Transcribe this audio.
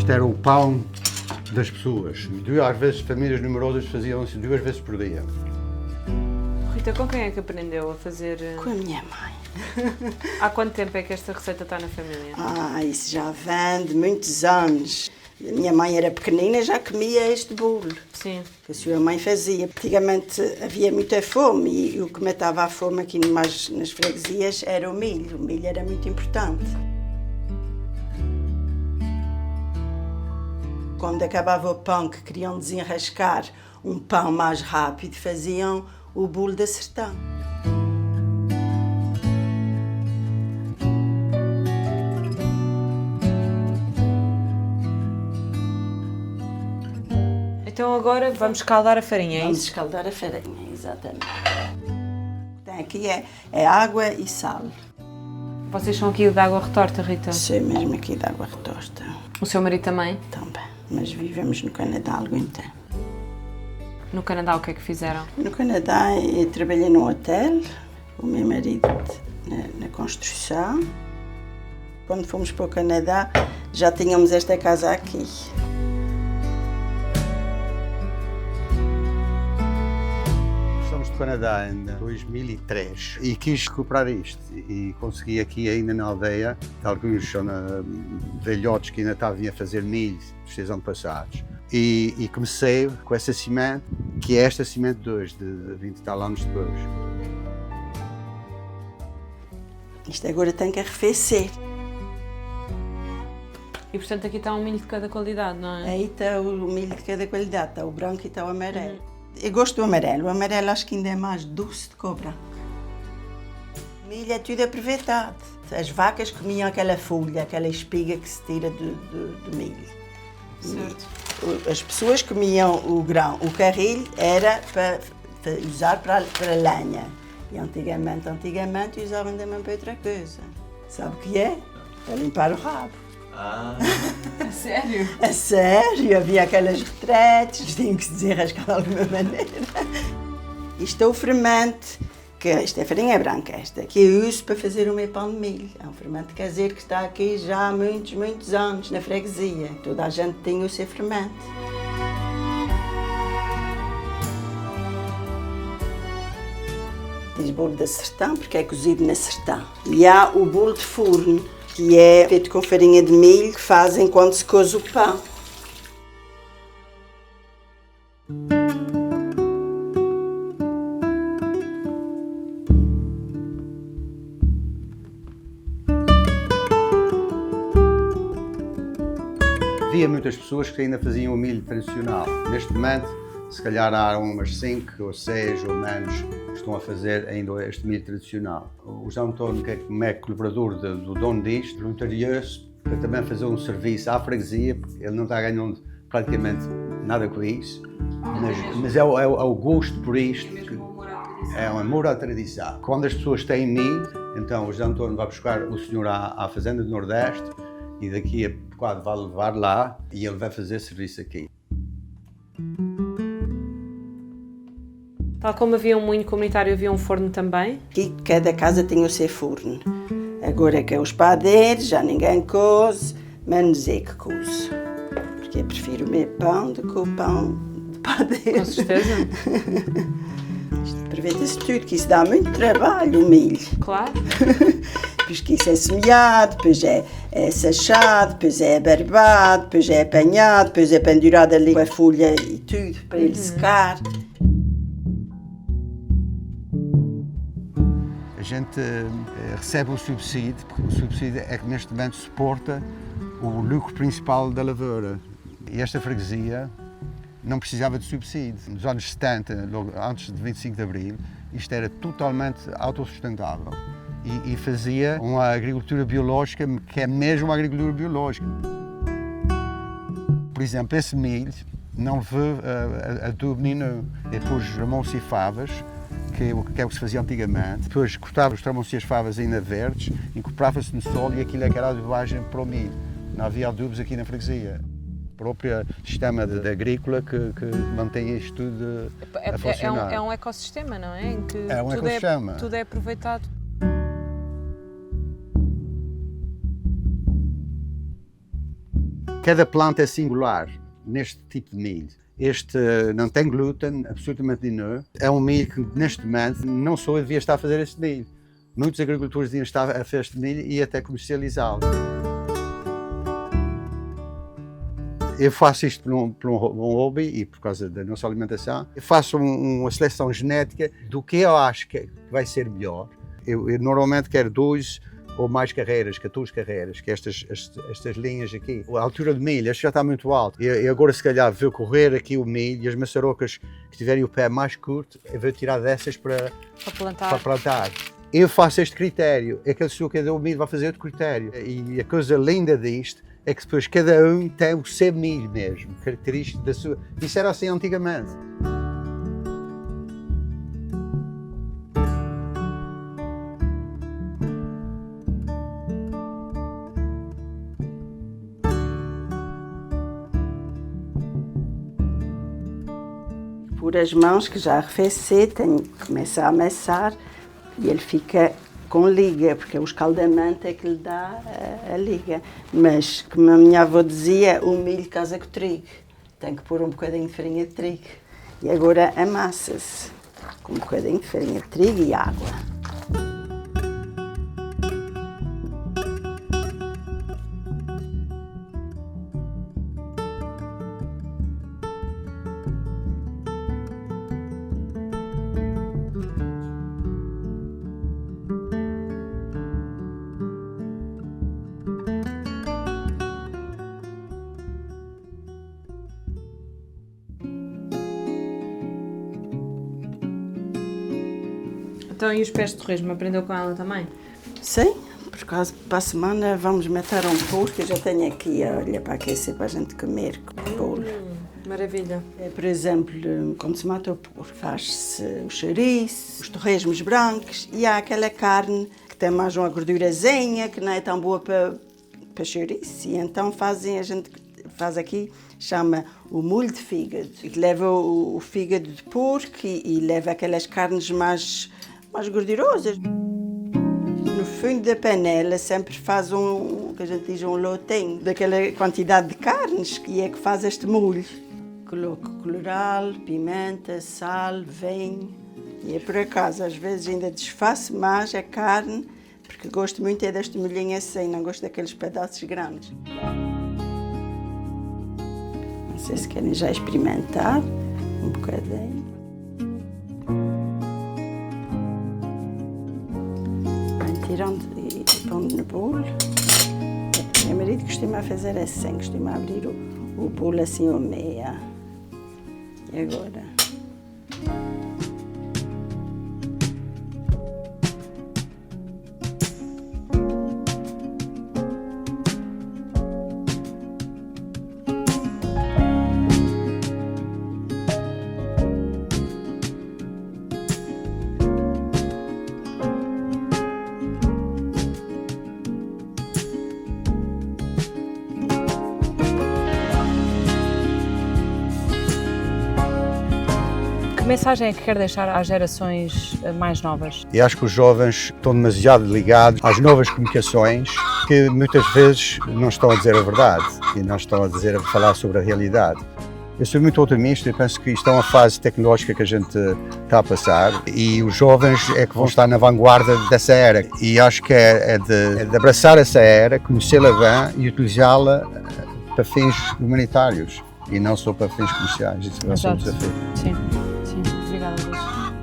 Isto era o pão das pessoas. Às vezes, famílias numerosas faziam-se 2 vezes por dia. Rita, com quem é que aprendeu a fazer? Com a minha mãe. Há quanto tempo é que esta receita está na família? Isso já vem de muitos anos. A minha mãe era pequenina e já comia este bolo. Sim. Que a sua mãe fazia. Antigamente havia muita fome e o que matava a fome aqui mais nas freguesias era o milho. O milho era muito importante. Quando acabava o pão, que queriam desenrascar um pão mais rápido, faziam o bolo da sertão. Então agora vamos escaldar a farinha, é Vamos isso? escaldar a farinha, exatamente. Tem aqui é água e sal. Vocês são aqui de água retorta, Rita? Sou mesmo aqui de água retorta. O seu marido também? Também. Mas vivemos no Canadá há algum tempo. No Canadá o que é que fizeram? No Canadá eu trabalhei num hotel, o meu marido na construção. Quando fomos para o Canadá já tínhamos esta casa aqui. Estamos do Canadá em 2003 e quis recuperar isto e consegui aqui ainda na aldeia, alguns são velhotes que ainda estavam a fazer milho dos 6 anos passados. E comecei com essa semente, que é esta semente de hoje, de 20 e tal anos depois. Isto agora tem que arrefecer. E portanto aqui está um milho de cada qualidade, não é? Aí está o milho de cada qualidade, está o branco e está o amarelo. Eu gosto do amarelo. O amarelo acho que ainda é mais doce do que o branco. O milho é tudo aproveitado. As vacas comiam aquela folha, aquela espiga que se tira do milho. Certo. As pessoas comiam o grão. O carrilho era para usar para lenha. E antigamente usavam também para outra coisa. Sabe o que é? Para limpar o rabo. A sério? A sério, havia aquelas retretes, tinham que se desenrascar de alguma maneira. Isto é o fermento, que esta é a farinha branca, esta que eu uso para fazer o meu pão de milho. É um fermento caseiro que está aqui já há muitos anos na freguesia. Toda a gente tem o seu fermento. Diz bolo da sertão, porque é cozido na sertão. E há o bolo de forno, que é feito com farinha de milho, que fazem quando se coze o pão. Havia muitas pessoas que ainda faziam o milho tradicional. Neste momento, se calhar há umas 5 ou 6 ou menos que estão a fazer ainda este milho tradicional. O João António, que é colaborador do dono disto, voluntariou-se para também fazer um serviço à freguesia, porque ele não está ganhando praticamente nada com isso, mas é o gosto por isto, é um amor à tradição. Quando as pessoas têm milho, então o João António vai buscar o senhor à fazenda do Nordeste e daqui a bocado vai levar lá e ele vai fazer serviço aqui. Tal como havia um moinho comunitário, havia um forno também? Aqui cada casa tem o seu forno. Agora que é os padeiros, já ninguém coze, menos eu que cozo. Porque eu prefiro o meu pão do que o pão de padeiro. Com certeza. Isto aproveita-se tudo, que isso dá muito trabalho, o milho. Claro. Depois que isso é semeado, depois é sachado, depois é barbado, depois é apanhado, depois é pendurado ali com a folha e tudo, para ele secar. A gente recebe o subsídio, porque o subsídio é que neste momento suporta o lucro principal da lavoura. E esta freguesia não precisava de subsídio. Nos anos 70, logo antes de 25 de Abril, isto era totalmente autossustentável. E fazia uma agricultura biológica, que é mesmo uma agricultura biológica. Por exemplo, esse milho não levou adubo nenhum. Depois ramões e favas, que é o que se fazia antigamente. Depois cortava os tramões e as favas ainda verdes, incorporava-se no solo e aquilo é que era a adubagem para o milho. Não havia adubos aqui na freguesia. O próprio sistema de agrícola que mantém isto tudo a funcionar. É um ecossistema, não é? Em que É um ecossistema. Tudo é aproveitado. Cada planta é singular neste tipo de milho. Este não tem glúten, absolutamente nenhum. É um milho que, neste momento, não só eu devia estar a fazer este milho. Muitos agricultores deviam estar a fazer este milho e até comercializá-lo. Eu faço isto por um hobby e por causa da nossa alimentação. Eu faço uma seleção genética do que eu acho que vai ser melhor. Eu normalmente quero 2 ou mais carreiras, 14 carreiras, que estas linhas aqui. A altura do milho, este já está muito alto. E agora, se calhar, vou correr aqui o milho e as maçarocas que tiverem o pé mais curto, eu vou tirar dessas para plantar. Eu faço este critério. Aquele senhor que deu o milho vai fazer outro critério. E a coisa linda disto é que depois cada um tem o seu milho mesmo, característico da sua. Isso era assim antigamente. Por as mãos que já arrefeci, tenho que começar a amassar e ele fica com liga, porque o escaldamento é que lhe dá a liga. Mas, como a minha avó dizia, o milho casa com o trigo. Tem que pôr um bocadinho de farinha de trigo. E agora amassa-se com um bocadinho de farinha de trigo e água. Então, e os pés de torresmo? Aprendeu com ela também? Sim, por causa para a semana vamos meter um bolo que eu já tenho aqui, olha, para aquecer para a gente comer com o bolo. Maravilha. Por exemplo, quando se mata o porco, faz-se o chouriço, os torresmos brancos e há aquela carne que tem mais uma gordurazinha, que não é tão boa para chouriço. E então a gente faz aqui, chama o molho de fígado, que leva o fígado de porco e leva aquelas carnes mais gordurosas. No fundo da panela sempre faz que a gente diz um lotinho daquela quantidade de carnes e é que faz este molho. Coloco colorau, pimenta, sal, vinho e é por acaso às vezes ainda desfaço mais a carne porque gosto muito é deste molhinho assim, não gosto daqueles pedaços grandes. Não sei se querem já experimentar um bocadinho. Tirando e pondo no bolo. Meu marido costuma fazer assim, costuma abrir o bolo assim ao meio. E agora? Que mensagem é que quer deixar às gerações mais novas? E acho que os jovens estão demasiado ligados às novas comunicações que muitas vezes não estão a dizer a verdade e não estão a falar sobre a realidade. Eu sou muito otimista e penso que isto é uma fase tecnológica que a gente está a passar e os jovens é que vão estar na vanguarda dessa era. E acho que é de abraçar essa era, conhecê-la bem e utilizá-la para fins humanitários e não só para fins comerciais. Isso é o desafio. Sim, obrigada, Luís.